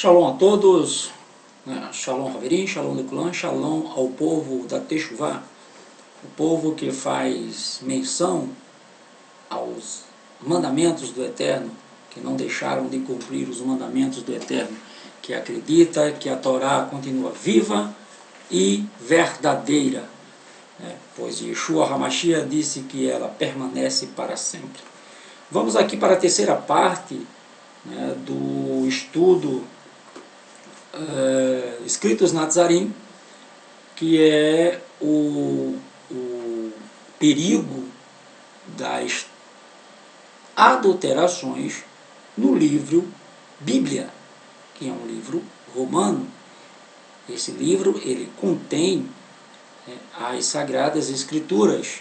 Shalom a todos, né? Shalom Haverim, Shalom do clã, Shalom ao povo da Teshuvá, o povo que faz menção aos mandamentos do Eterno, que não deixaram de cumprir os mandamentos do Eterno, que acredita que a Torá continua viva e verdadeira, né? Pois Yeshua HaMashiach disse que ela permanece para sempre. Vamos aqui para a terceira parte, né, do estudo Escritos Nazarim, que é o perigo das adulterações no livro Bíblia, que é um livro romano. Esse livro ele contém as Sagradas Escrituras,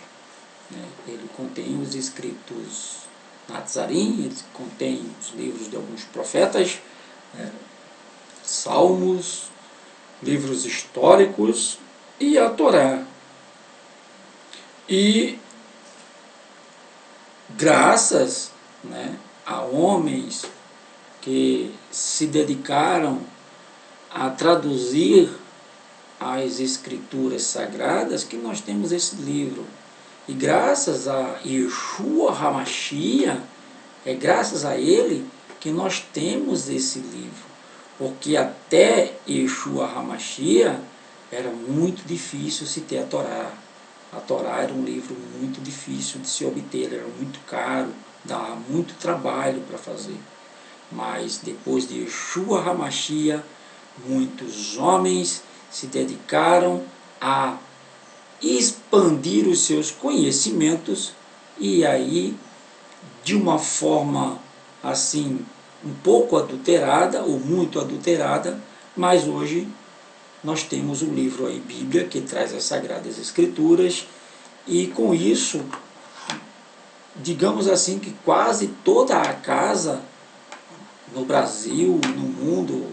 ele contém os escritos Nazarim, ele contém os livros de alguns profetas, salmos, livros históricos e a Torá. E graças, a homens que se dedicaram a traduzir as escrituras sagradas, que nós temos esse livro. E graças a Yeshua HaMashiach, é graças a ele que nós temos esse livro. Porque até Yeshua HaMashiach era muito difícil se ter a Torá. A Torá era um livro muito difícil de se obter, ele era muito caro, dava muito trabalho para fazer. Mas depois de Yeshua HaMashiach, muitos homens se dedicaram a expandir os seus conhecimentos e aí, de uma forma assim, um pouco adulterada ou muito adulterada, mas hoje nós temos o livro aí, Bíblia, que traz as Sagradas Escrituras, e com isso, digamos assim, que quase toda a casa no Brasil, no mundo,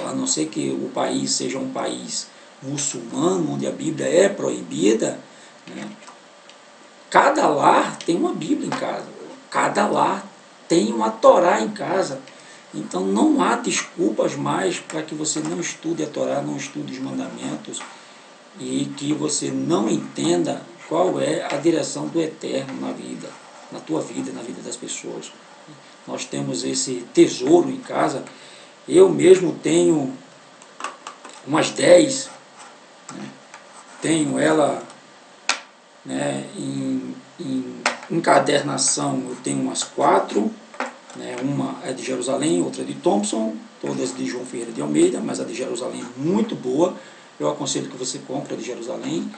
a não ser que o país seja um país muçulmano, onde a Bíblia é proibida, cada lar tem uma Bíblia em casa, cada lar tem uma Torá em casa. Então não há desculpas mais para que você não estude a Torá, não estude os mandamentos e que você não entenda qual é a direção do Eterno na vida, na tua vida, na vida das pessoas. Nós temos esse tesouro em casa. Eu mesmo tenho umas 10, tenho ela em encadernação, eu tenho umas 4, uma é de Jerusalém, outra é de Thompson, todas de João Ferreira de Almeida, mas a de Jerusalém é muito boa, eu aconselho que você compre a de Jerusalém,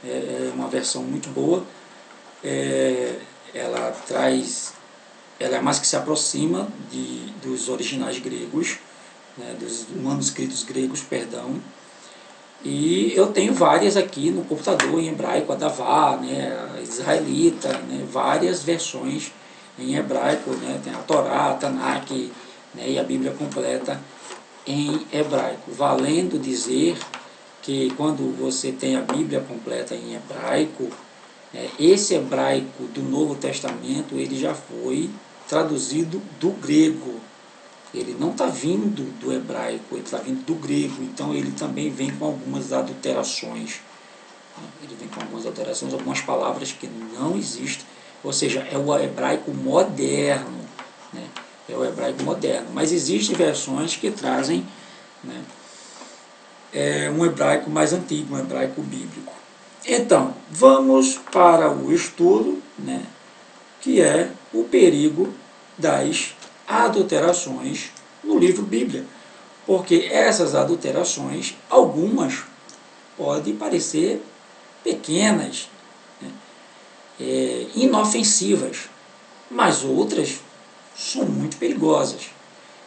é uma versão muito boa, ela é mais que se aproxima dos originais gregos, dos manuscritos gregos, perdão. E eu tenho várias aqui no computador, em hebraico, a Davá, a israelita, várias versões em hebraico, tem a Torá, a Tanakh, e a Bíblia completa em hebraico. Valendo dizer que quando você tem a Bíblia completa em hebraico, esse hebraico do Novo Testamento, ele já foi traduzido do grego. Ele não está vindo do hebraico, ele está vindo do grego, então ele também vem com algumas adulterações. Ele vem com algumas alterações, algumas palavras que não existem, ou seja, é o hebraico moderno, é o hebraico moderno. Mas existem versões que trazem um hebraico mais antigo, um hebraico bíblico. Então, vamos para o estudo, que é o perigo das adulterações no livro Bíblia, porque essas adulterações, algumas podem parecer pequenas, inofensivas, mas outras são muito perigosas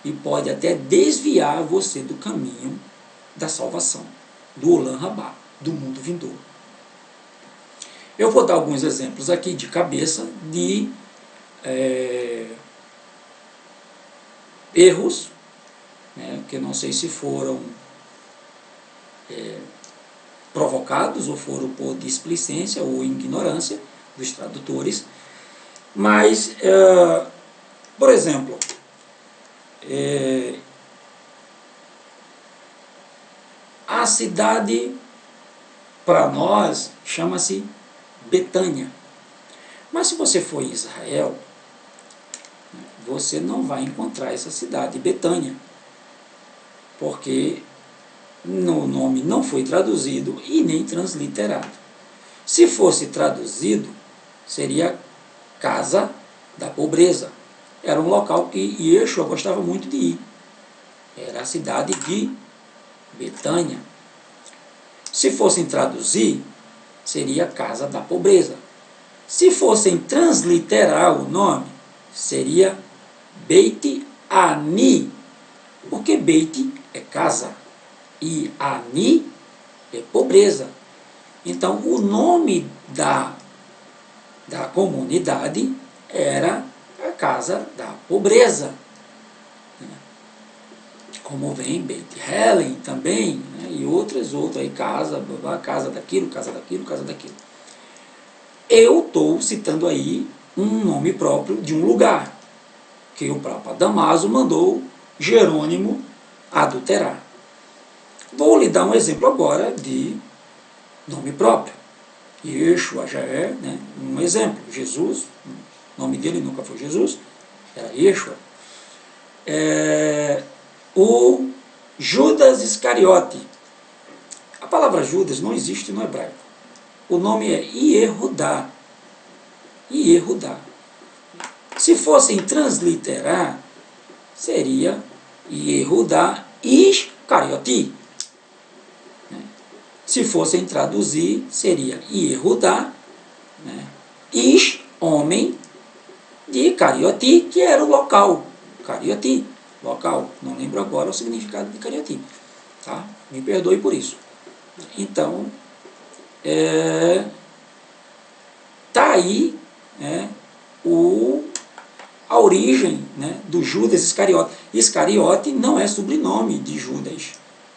e pode até desviar você do caminho da salvação, do Olam Rabá, do mundo vindouro. Eu vou dar alguns exemplos aqui de cabeça de erros, que não sei se foram provocados ou foram por displicência ou ignorância dos tradutores, mas, por exemplo, cidade, para nós, chama-se Betânia. Mas se você for em Israel, você não vai encontrar essa cidade, Betânia, porque o nome não foi traduzido e nem transliterado. Se fosse traduzido, seria Casa da Pobreza. Era um local que Yeshua gostava muito de ir. Era a cidade de Betânia. Se fossem traduzir, seria Casa da Pobreza. Se fossem transliterar o nome, seria Beit Ani, porque Beit é casa e Ani é pobreza. Então, o nome da comunidade era a Casa da Pobreza. Como vem Beit Helen também, né, e outras aí, casa daquilo, casa daquilo, casa daquilo. Eu estou citando aí um nome próprio de um lugar, que o Papa Damaso mandou Jerônimo adulterar. Vou lhe dar um exemplo agora de nome próprio. Yeshua já é, né, um exemplo. Jesus, o nome dele nunca foi Jesus, era Yeshua. O Judas Iscariote. A palavra Judas não existe no hebraico. O nome é Iehudá. Iehudá. Se fossem transliterar, seria Iehudá Iscariote. Se fossem traduzir, seria Iehudá, né, homem, de Carioti, que era o local. Carioti, local. Não lembro agora o significado de Carioti. Tá? Me perdoe por isso. Então, tá aí, né, a origem, né, do Judas Iscariote. Iscariote não é sobrenome de Judas,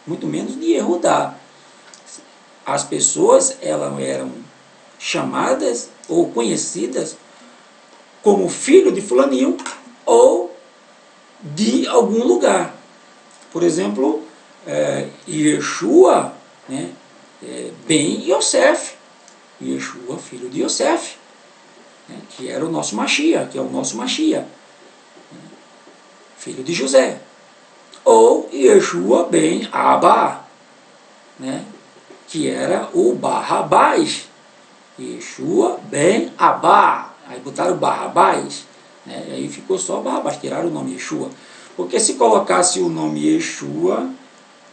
muito menos de Yehudá. As pessoas eram chamadas ou conhecidas como filho de fulaninho ou de algum lugar. Por exemplo, Yeshua, né, ben Yosef. Yeshua, filho de Yosef, né, que era o nosso Mashiach, que é o nosso Mashiach, né, filho de José. Ou Yeshua ben Abba, né, que era o Barrabás. Yeshua ben Abba. Aí botaram Barrabás, né, e aí ficou só Barrabás, tiraram o nome Yeshua. Porque se colocasse o nome Yeshua,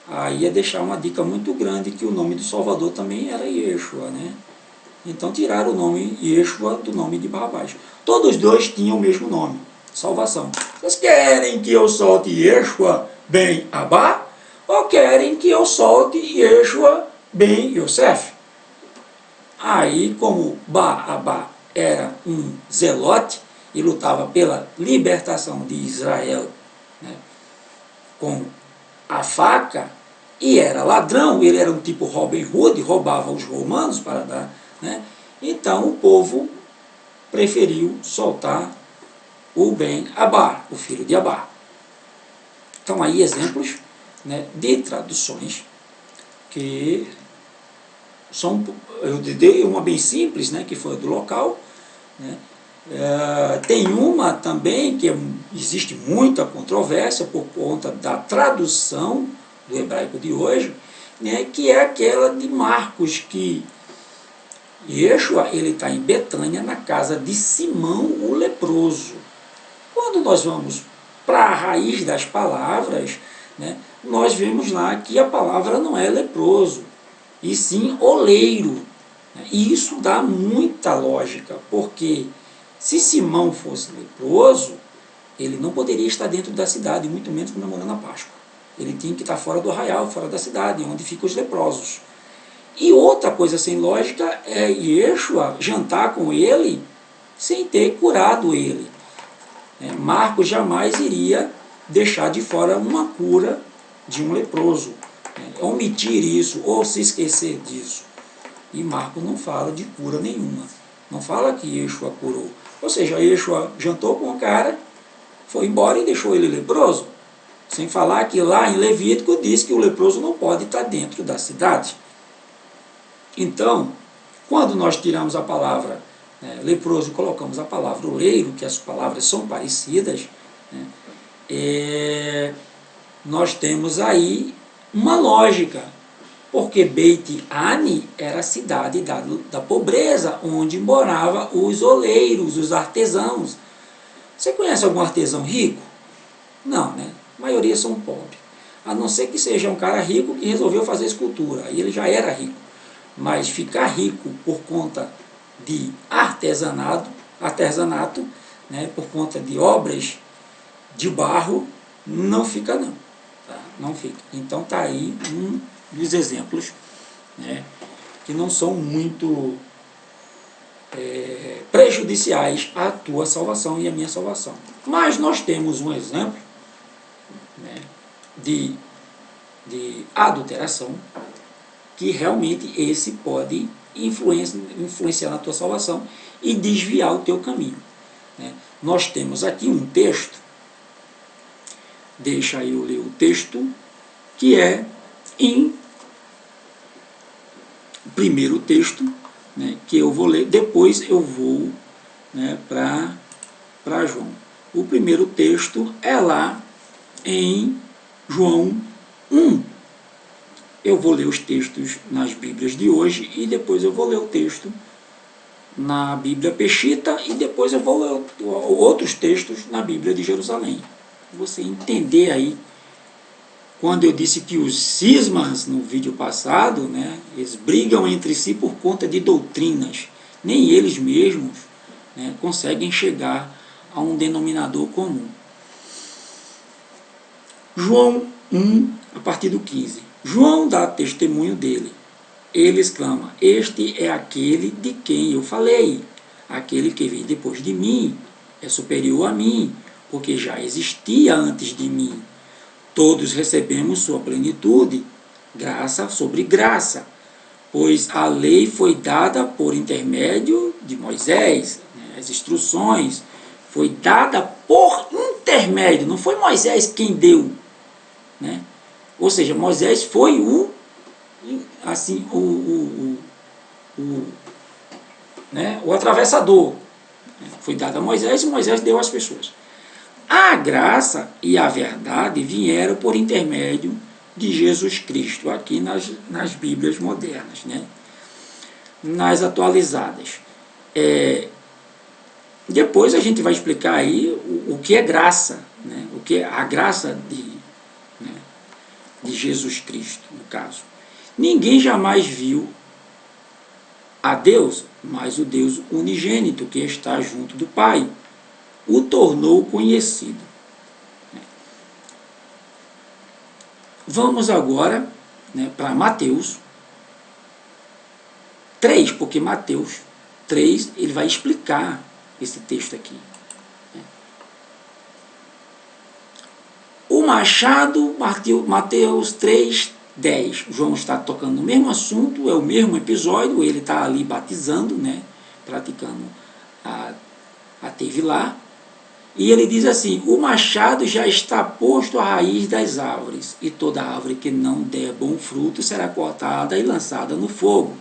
aí ia deixar uma dica muito grande que o nome do Salvador também era Yeshua, né? Então tiraram o nome Yeshua do nome de Barrabás. Todos dois tinham o mesmo nome, salvação. Vocês querem que eu solte Yeshua ben Abba? Ou querem que eu solte Yeshua ben Yosef? Aí, como Barrabá era um zelote e lutava pela libertação de Israel, né, com a faca, e era ladrão, ele era um tipo Robin Hood, roubava os romanos para dar, né? Então o povo preferiu soltar o Ben Abá, o filho de Abá. Então aí exemplos, né, de traduções que são, eu dei uma bem simples, né, que foi do local, né. Tem uma também que existe muita controvérsia por conta da tradução do hebraico de hoje, né, que é aquela de Marcos, que Yeshua está em Betânia, na casa de Simão o leproso. Quando nós vamos para a raiz das palavras, né, nós vemos lá que a palavra não é leproso, e sim oleiro. E isso dá muita lógica, porque se Simão fosse leproso, ele não poderia estar dentro da cidade, muito menos comemorando a Páscoa. Ele tinha que estar fora do arraial, fora da cidade, onde ficam os leprosos. E outra coisa sem lógica é Yeshua jantar com ele sem ter curado ele. Marcos jamais iria deixar de fora uma cura de um leproso, omitir isso ou se esquecer disso. E Marcos não fala de cura nenhuma, não fala que Yeshua curou. Ou seja, Yeshua jantou com o cara, foi embora e deixou ele leproso, Sem falar que lá em Levítico diz que o leproso não pode estar dentro da cidade. Então, quando nós tiramos a palavra leproso e colocamos a palavra oleiro, que as palavras são parecidas, nós temos aí uma lógica, porque Beit Ani era a cidade da pobreza, onde moravam os oleiros, os artesãos. Você conhece algum artesão rico? Não, né? A maioria são pobres. A não ser que seja um cara rico que resolveu fazer escultura, aí ele já era rico. Mas ficar rico por conta de artesanato, por conta de obras de barro, não fica não. Tá? Não fica. Então está aí um dos exemplos, que não são muito prejudiciais à tua salvação e à minha salvação. Mas nós temos um exemplo de adulteração, que realmente esse pode influenciar na tua salvação e desviar o teu caminho. Nós temos aqui um texto, deixa eu ler o texto, que é em primeiro texto, que eu vou ler, depois eu vou para João. O primeiro texto é lá em João 1. Eu vou ler os textos nas Bíblias de hoje e depois eu vou ler o texto na Bíblia Peshitta e depois eu vou ler outros textos na Bíblia de Jerusalém. Você entender aí, quando eu disse que os cismas no vídeo passado, eles brigam entre si por conta de doutrinas, nem eles mesmos conseguem chegar a um denominador comum. João 1, a partir do 15. João dá testemunho dele. Ele exclama: este é aquele de quem eu falei. Aquele que vem depois de mim é superior a mim, porque já existia antes de mim. Todos recebemos sua plenitude, graça sobre graça, pois a lei foi dada por intermédio de Moisés, as instruções foi dada por intermédio, não foi Moisés quem deu, ou seja, Moisés foi o atravessador, foi dado a Moisés e Moisés deu às pessoas. A graça e a verdade vieram por intermédio de Jesus Cristo, aqui nas Bíblias modernas, nas atualizadas. Depois a gente vai explicar aí o que é graça, o que é a graça de Jesus Cristo, no caso. Ninguém jamais viu a Deus, mas o Deus unigênito que está junto do Pai o tornou conhecido. Vamos agora para Mateus 3, porque Mateus 3 ele vai explicar esse texto aqui. O machado, Mateus 3, 10. João está tocando no mesmo assunto, é o mesmo episódio, ele está ali batizando, praticando a Tevilá. E ele diz assim: o machado já está posto à raiz das árvores, e toda árvore que não der bom fruto será cortada e lançada no fogo.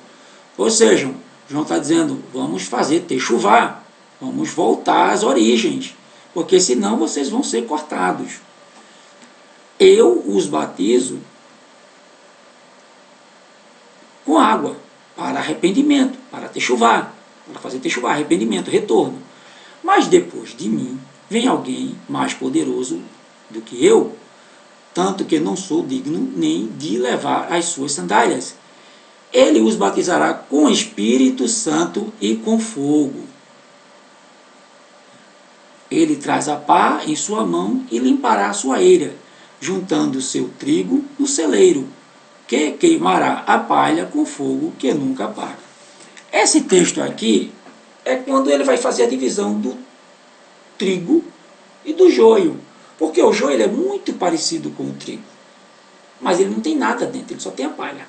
Ou seja, João está dizendo, vamos fazer techuvá, vamos voltar às origens, porque senão vocês vão ser cortados. Eu os batizo com água, para arrependimento, para techuvá, para fazer techuvá, arrependimento, retorno. Mas depois de mim vem alguém mais poderoso do que eu, tanto que não sou digno nem de levar as suas sandálias. Ele os batizará com Espírito Santo e com fogo. Ele traz a pá em sua mão e limpará a sua eira, juntando o seu trigo no celeiro, que queimará a palha com fogo que nunca apaga. Esse texto aqui é quando ele vai fazer a divisão do trigo e do joio, porque o joio ele é muito parecido com o trigo, mas ele não tem nada dentro, ele só tem a palha.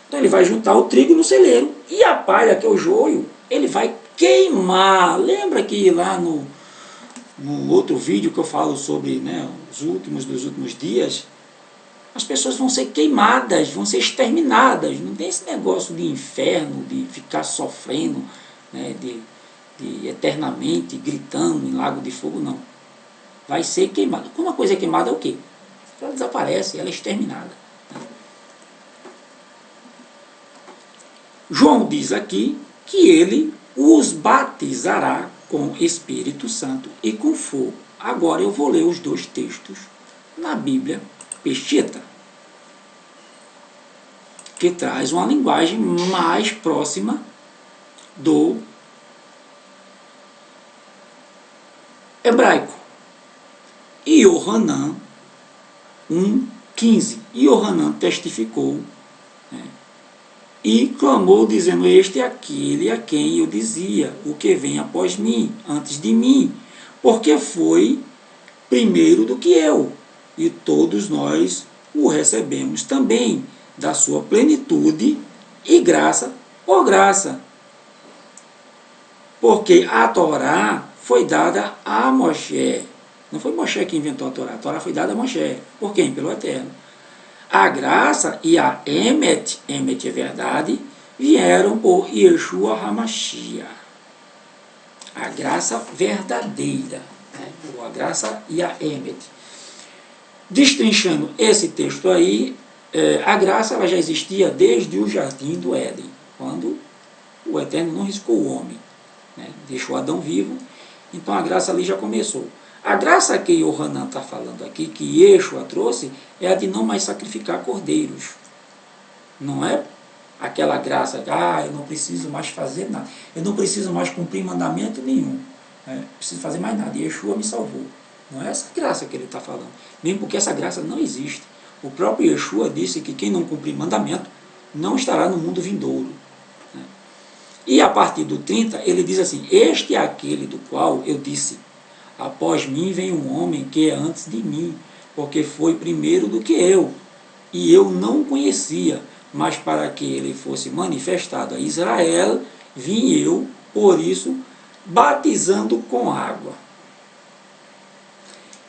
Então ele vai juntar o trigo no celeiro e a palha, que é o joio, ele vai queimar. Lembra que lá no outro vídeo que eu falo sobre, né, os últimos dos últimos dias, as pessoas vão ser queimadas, vão ser exterminadas. Não tem esse negócio de inferno, de ficar sofrendo, né, de eternamente gritando em lago de fogo, não. Vai ser queimada. Quando uma coisa é queimada, é o quê? Ela desaparece, ela é exterminada. João diz aqui que ele os batizará com Espírito Santo e com fogo. Agora eu vou ler os dois textos na Bíblia Peshitta, que traz uma linguagem mais próxima do hebraico. Yohanan 1,15. Yohanan testificou, né, e clamou, dizendo: este é aquele a quem eu dizia, o que vem após mim, antes de mim, porque foi primeiro do que eu, e todos nós o recebemos também, da sua plenitude e graça por graça. Porque a Torá foi dada a Moshe. Não foi Moshe que inventou a Torá foi dada a Moshe. Por quem? Pelo Eterno. A graça e a Emet, Emet é verdade, vieram por Yeshua HaMashiach. A graça verdadeira, né? A graça e a Emet. Destrinchando esse texto aí, a graça ela já existia desde o jardim do Éden, quando o Eterno não riscou o homem, né? Deixou Adão vivo, então a graça ali já começou. A graça que Yohanan está falando aqui, que Yeshua trouxe, é a de não mais sacrificar cordeiros. Não é aquela graça que eu não preciso mais fazer nada, eu não preciso mais cumprir mandamento nenhum, não preciso fazer mais nada, Yeshua me salvou. Não é essa graça que ele está falando, mesmo porque essa graça não existe. O próprio Yeshua disse que quem não cumprir mandamento não estará no mundo vindouro. E a partir do 30, ele diz assim: este é aquele do qual eu disse, após mim vem um homem que é antes de mim, porque foi primeiro do que eu, e eu não o conhecia, mas para que ele fosse manifestado a Israel, vim eu, por isso, batizando com água.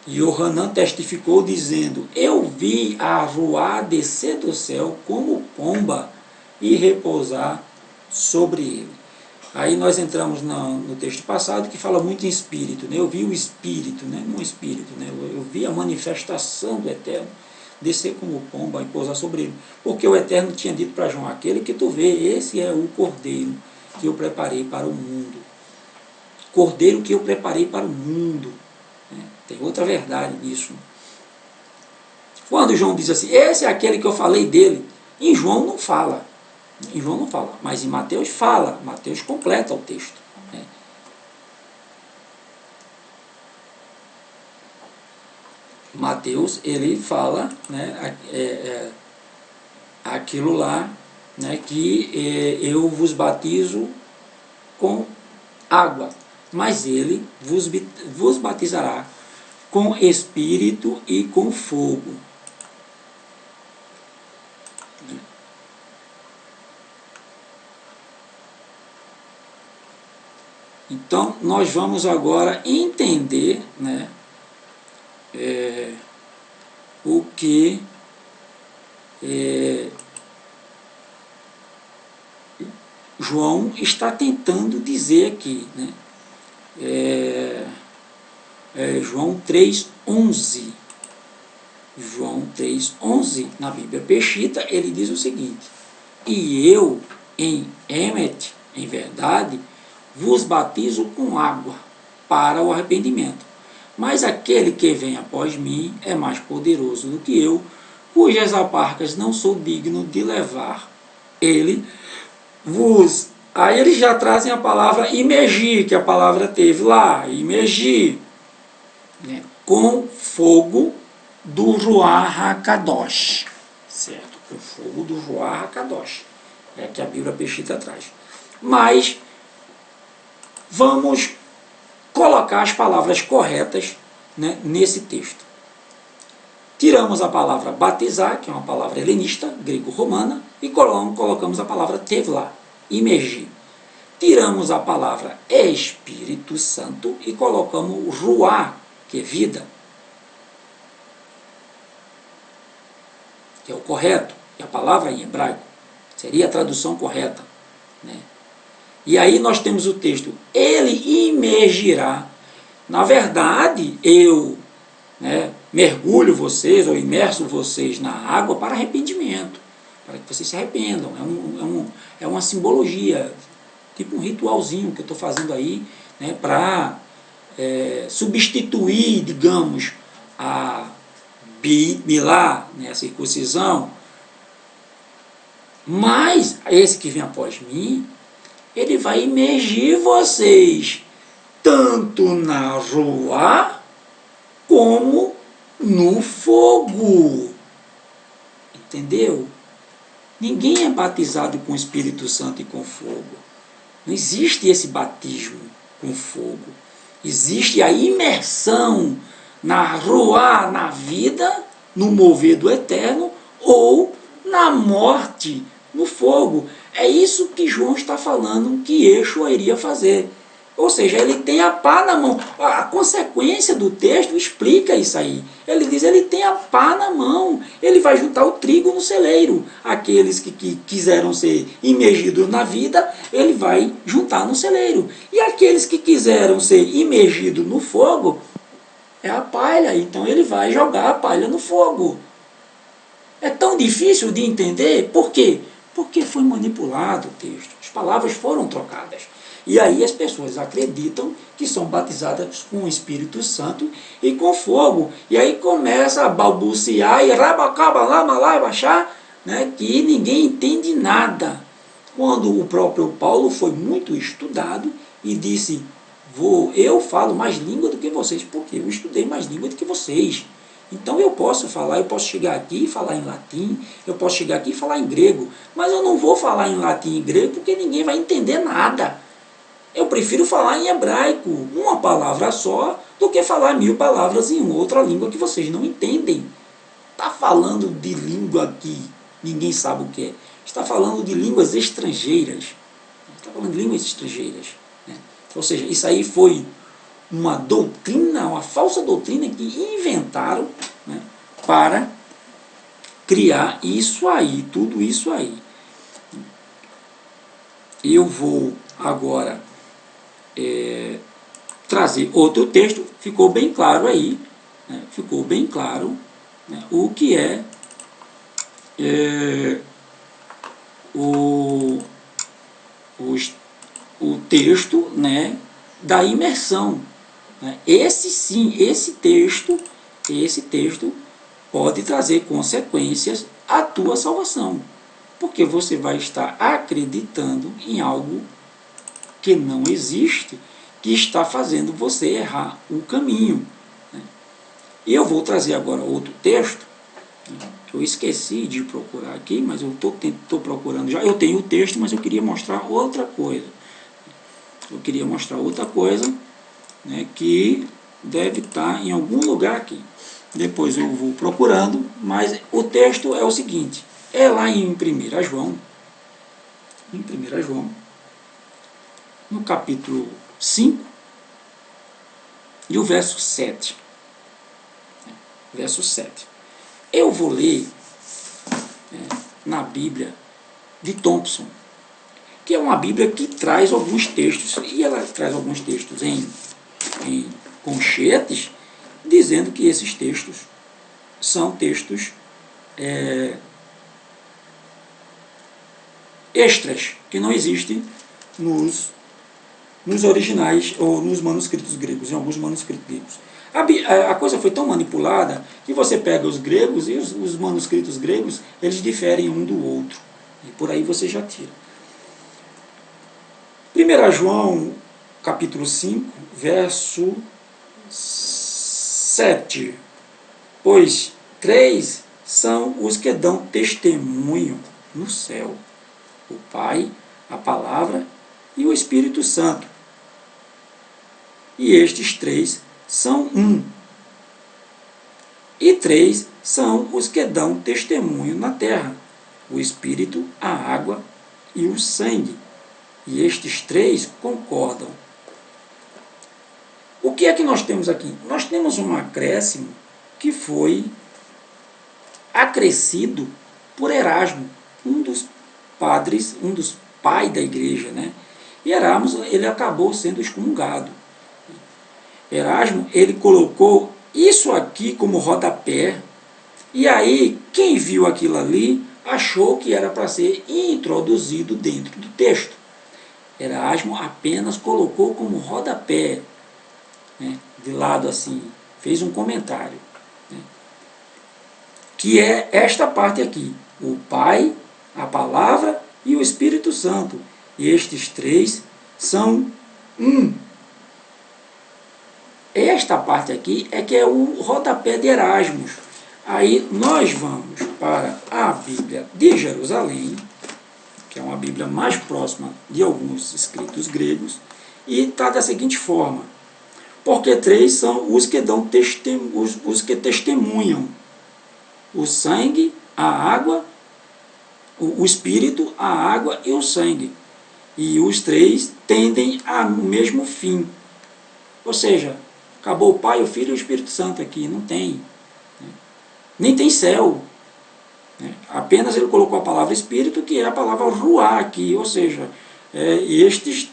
Yohanan testificou dizendo: eu vi a Ruá descer do céu como pomba e repousar sobre ele. Aí nós entramos no texto passado que fala muito em espírito, né? Eu vi o espírito, né? Não o espírito, né? Eu vi a manifestação do Eterno descer como pomba e pousar sobre ele, porque o Eterno tinha dito para João: aquele que tu vê, esse é o cordeiro que eu preparei para o mundo. Cordeiro que eu preparei para o mundo. Tem outra verdade nisso. Quando João diz assim: esse é aquele que eu falei dele, em João não fala. Em João não fala, mas em Mateus fala. Mateus completa o texto, né? Mateus, ele fala, né, aquilo lá, né, que eu vos batizo com água, mas ele vos batizará com espírito e com fogo. Então, nós vamos agora entender, né, o que João está tentando dizer aqui, né? João 3,11. João 3,11, na Bíblia Peshitta, ele diz o seguinte: e eu, em Emet, em verdade, vos batizo com água para o arrependimento. Mas aquele que vem após mim é mais poderoso do que eu, cujas alparcas não sou digno de levar. Ele vos... Aí eles já trazem a palavra imergir, que a palavra teve lá, imergir, né, com fogo do Ruach HaKadosh, certo? Com fogo do Ruach HaKadosh, que a Bíblia Peshitta traz. Mas vamos colocar as palavras corretas, né, nesse texto. Tiramos a palavra batizar, que é uma palavra helenista, grego-romana, e colocamos a palavra tevlá, imergir. tiramos a palavra Espírito Santo e colocamos Ruá, que é vida, que é o correto, que é a palavra em hebraico, seria a tradução correta, né? E aí nós temos o texto, ele imergirá. Na verdade, eu, né, mergulho vocês ou imerso vocês na água para arrependimento, para que vocês se arrependam. É uma simbologia, tipo um ritualzinho que eu estou fazendo aí, né, para substituir, digamos, a Milá, né, a circuncisão. Mas esse que vem após mim, ele vai imergir vocês tanto na Ruá como no fogo. Entendeu? Ninguém é batizado com o Espírito Santo e com fogo. Não existe esse batismo com fogo. Existe a imersão na Ruá, na vida, no mover do eterno, ou na morte, no fogo. É isso que João está falando que Yeshua iria fazer. Ou seja, ele tem a pá na mão. A consequência do texto explica isso aí. Ele diz, ele tem a pá na mão. Ele vai juntar o trigo no celeiro. Aqueles que quiseram ser imergidos na vida, ele vai juntar no celeiro. E aqueles que quiseram ser imergidos no fogo, é a palha. Então ele vai jogar a palha no fogo. É tão difícil de entender. Por quê? Porque foi manipulado o texto. As palavras foram trocadas. E aí as pessoas acreditam que são batizadas com o Espírito Santo e com fogo. E aí começa a balbuciar e rabacabalá, né, que ninguém entende nada. Quando o próprio Paulo foi muito estudado e disse, eu falo mais língua do que vocês, porque eu estudei mais língua do que vocês. Então eu posso chegar aqui e falar em latim, eu posso chegar aqui e falar em grego, mas eu não vou falar em latim e grego porque ninguém vai entender nada. Eu prefiro falar em hebraico, uma palavra só, do que falar 1000 palavras em outra língua que vocês não entendem. Está falando de língua que ninguém sabe o que é. Está falando de línguas estrangeiras. Está falando de línguas estrangeiras. Né? Ou seja, isso aí foi uma doutrina, uma falsa doutrina que inventaram, né, para criar isso aí, tudo isso aí. Eu vou agora trazer outro texto. Ficou bem claro aí, né, ficou bem claro, né, o que o texto, né, da imersão. Esse sim, esse texto pode trazer consequências à tua salvação, porque você vai estar acreditando em algo que não existe, que está fazendo você errar o caminho. E eu vou trazer agora outro texto, que eu esqueci de procurar aqui, mas eu estou procurando já. Eu tenho o texto, mas eu queria mostrar outra coisa. Né, que deve estar em algum lugar aqui. Depois eu vou procurando, mas o texto é o seguinte, é lá em 1 João, no capítulo 5, e o verso 7. Verso 7. Eu vou ler na Bíblia de Thompson, que é uma Bíblia que traz alguns textos, e ela traz alguns textos em conchetes, dizendo que esses textos são textos extras, que não existem nos originais ou nos manuscritos gregos, em alguns manuscritos gregos. A coisa foi tão manipulada que você pega os gregos e os manuscritos gregos, eles diferem um do outro. E por aí você já tira. 1 João, capítulo 5, verso 7. Pois 3 são os que dão testemunho no céu: o Pai, a Palavra e o Espírito Santo. E estes 3 são um. E 3 são os que dão testemunho na terra: o Espírito, a água e o sangue. e estes três concordam. O que é que nós temos aqui? Nós temos um acréscimo que foi acrescido por Erasmo, um dos padres, um dos pais da igreja, né? E Erasmo, ele acabou sendo excomungado. Erasmo, ele colocou isso aqui como rodapé, e aí quem viu aquilo ali achou que era para ser introduzido dentro do texto. Erasmo apenas colocou como rodapé, né, de lado assim, fez um comentário, né, que é esta parte aqui: o Pai, a Palavra e o Espírito Santo. E estes três são um. Esta parte aqui é que é o rodapé de Erasmus. Aí nós vamos para a Bíblia de Jerusalém, que é uma Bíblia mais próxima de alguns escritos gregos, e está da seguinte forma: porque três são os que dão os que testemunham: o sangue, a água, o Espírito, a água e o sangue. E os três tendem ao mesmo fim. Ou seja, acabou o Pai, o Filho e o Espírito Santo aqui, não tem. Nem tem céu. Apenas ele colocou a palavra Espírito, que é a palavra ruá aqui, ou seja, estes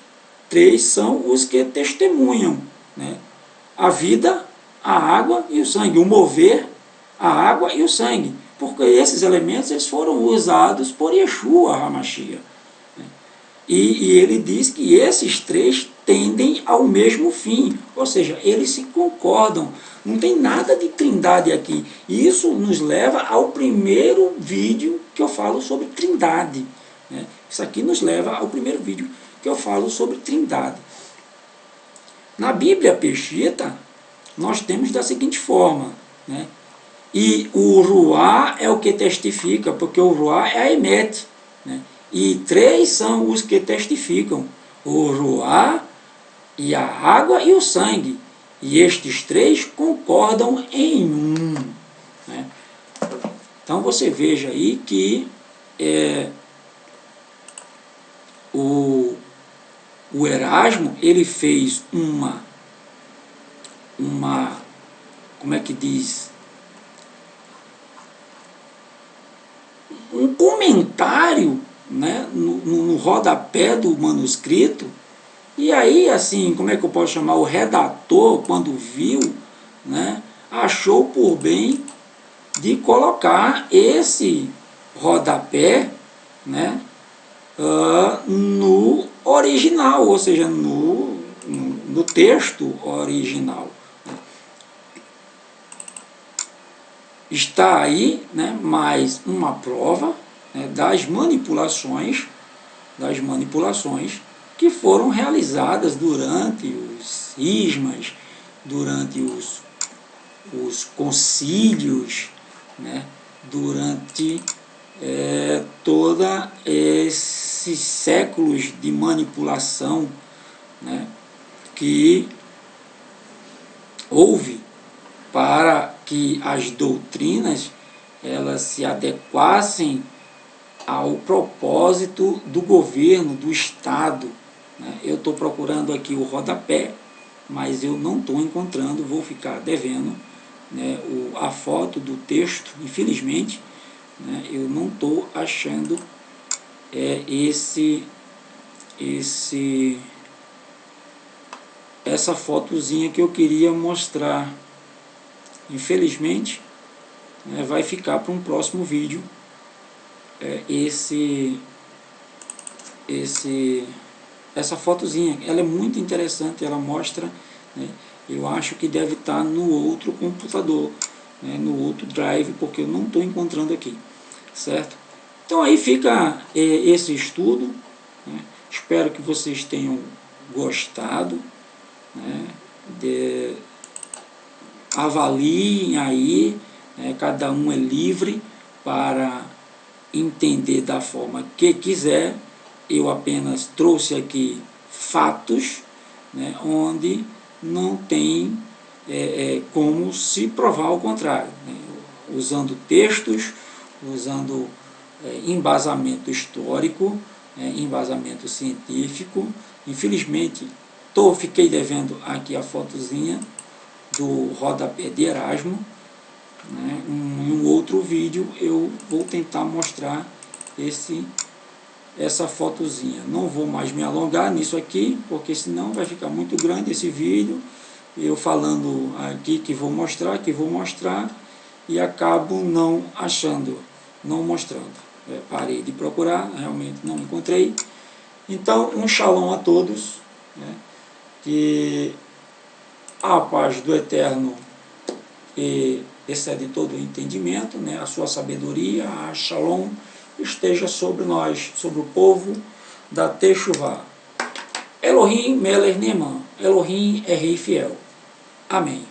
três são os que testemunham, né, a vida, a água e o sangue, o mover, a água e o sangue, porque esses elementos eles foram usados por Yeshua HaMashiach. E ele diz que esses três tendem ao mesmo fim, ou seja, eles se concordam. Não tem nada de trindade aqui. E isso nos leva ao primeiro vídeo que eu falo sobre trindade, né? Isso aqui nos leva ao primeiro vídeo que eu falo sobre trindade. Na Bíblia Peshitta, nós temos da seguinte forma, né? E o Ruá é o que testifica, porque o Ruá é a Emet, né? E três são os que testificam: o Ruá, e a água e o sangue. E estes três concordam em um, né? Então você veja aí que o Erasmo, ele fez uma como é que diz? Um comentário, né, no rodapé do manuscrito. E aí, assim, como é que eu posso chamar? O redator, quando viu, né, achou por bem de colocar esse rodapé, né, no original, ou seja, no texto original. Está aí, né, mais uma prova, né, das manipulações que foram realizadas durante os cismas, durante os concílios, né, durante todos esses séculos de manipulação, né, que houve para que as doutrinas elas se adequassem ao propósito do governo, do Estado, né? Eu estou procurando aqui o rodapé, mas eu não estou encontrando, vou ficar devendo, né, a foto do texto, infelizmente, né, eu não estou achando essa fotozinha que eu queria mostrar. Infelizmente, né, vai ficar para um próximo vídeo essa fotozinha. Ela é muito interessante, ela mostra, né, eu acho que deve estar no outro computador, né, no outro drive, porque eu não estou encontrando aqui, certo? Então aí fica esse estudo, né? Espero que vocês tenham gostado, né? Avaliem aí, né? Cada um é livre para entender da forma que quiser. Eu apenas trouxe aqui fatos, né, onde não tem como se provar o contrário, né, usando textos, usando embasamento histórico, embasamento científico. Infelizmente, fiquei devendo aqui a fotozinha do rodapé de Erasmo, né? Em um outro vídeo eu vou tentar mostrar essa fotozinha. Não vou mais me alongar nisso aqui, porque senão vai ficar muito grande esse vídeo, eu falando aqui que vou mostrar, e acabo não achando, não mostrando. Parei de procurar, realmente não encontrei. Então, um shalom a todos, né? Que a paz do Eterno, que excede todo o entendimento, né? A sua sabedoria, a shalom, esteja sobre nós, sobre o povo da Techuvá. Elohim Melech Neeman, Elohim é Rei Fiel. Amém.